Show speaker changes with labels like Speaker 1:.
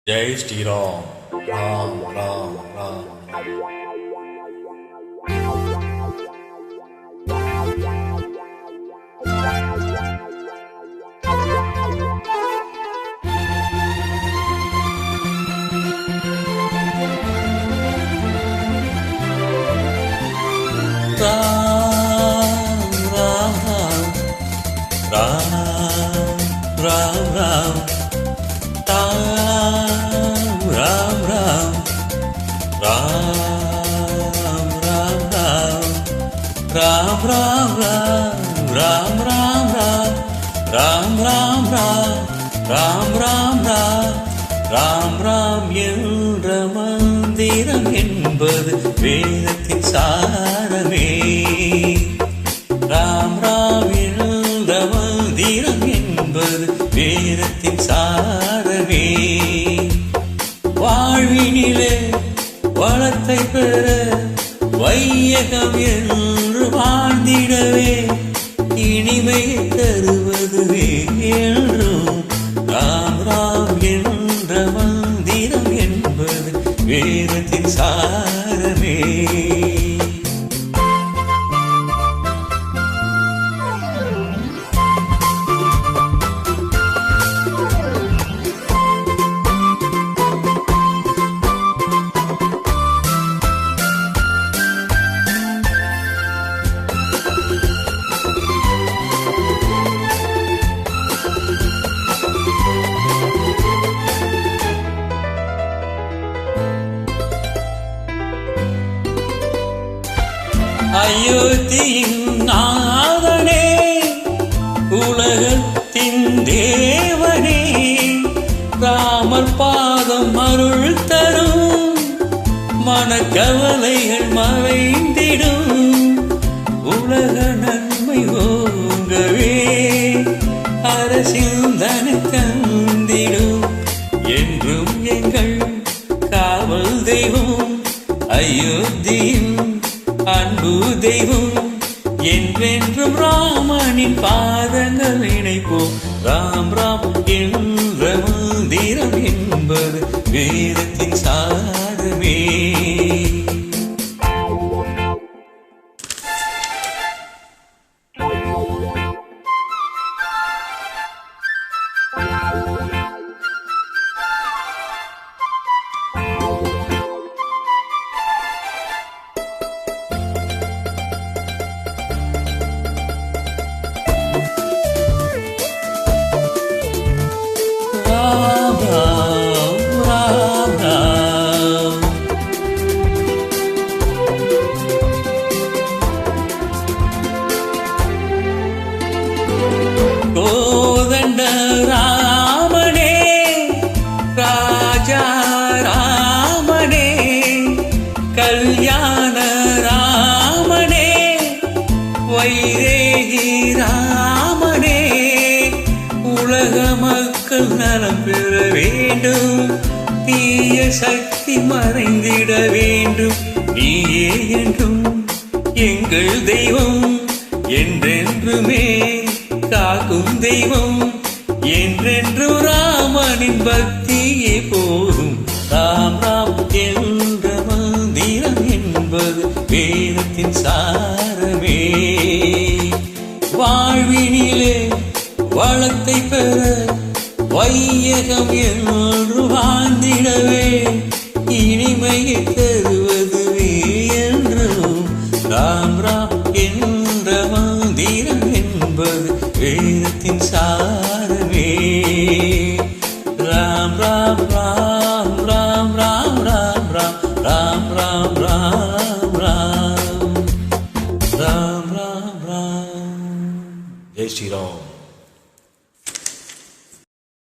Speaker 1: जय श्री राम राम राम राम राम राम राम राम राम राम राम राम राम राम राम राम राम राम என்ற மந்திரம் என்பது வேதத்தின் சாரமே ராம் ராம் என்ற மந்திரம் என்பது வேதத்தின் சாரமே வாழ்வினிலே வளத்தை பெற வையகம் என்று வாழ்ந்திடவே இனிமையை தருவதுவே என்றும் ராம் ராம் என்ற மந்திரம் என்பது வேதத்தின் சாரமே அயோத்தியின் நாதனே உலகத்தின் தேவனே ராமர் பாதம் அருள் தரும் மனக்கவலைகள் மறைந்திடும் உலக நன்மை ஓங்கவே அரசிந்தனை தந்திடும் என்றும் எங்கள் காவல் தெய்வம் அயோத்தியின் அன்பு தெய்வம் என்றென்றும் ராமனின் பாதங்கள் இணைப்போம் ராம் ராம் என்ற மந்திரம் என்பது வேதத்தின் சாரமே கோதண்ட ராமனே ராஜா ராமனே கல்யாண ராமனே வைரேகி ராமனே உலக மக்கள் நலம் பெற வேண்டும் தீய சக்தி மறைந்திட வேண்டும் நீயே என்றும் எங்கள் தெய்வம் என்றென்றுமே காக்கும் தெய்வம் என்றென்று ராமனின் பக்தியே போதும் ராம் ராம் என்ற மந்திரம் என்பது வேதத்தின் சாரமே வாழ்வினிலே வளத்தை பெற வையகம் என்று வாழ்ந்திடவே இனிமையை தருவதுவே என்றும் ராம் ராம் என்ற மந்திரம் என்பது வேதத்தின் சாரமே ராம் ராம் ராம் ராம் ராம் ராம் ராம் ராம் ராம் ராம் ராம் ராம் ராம் ராம் ஜெய் ஸ்ரீ ராம்.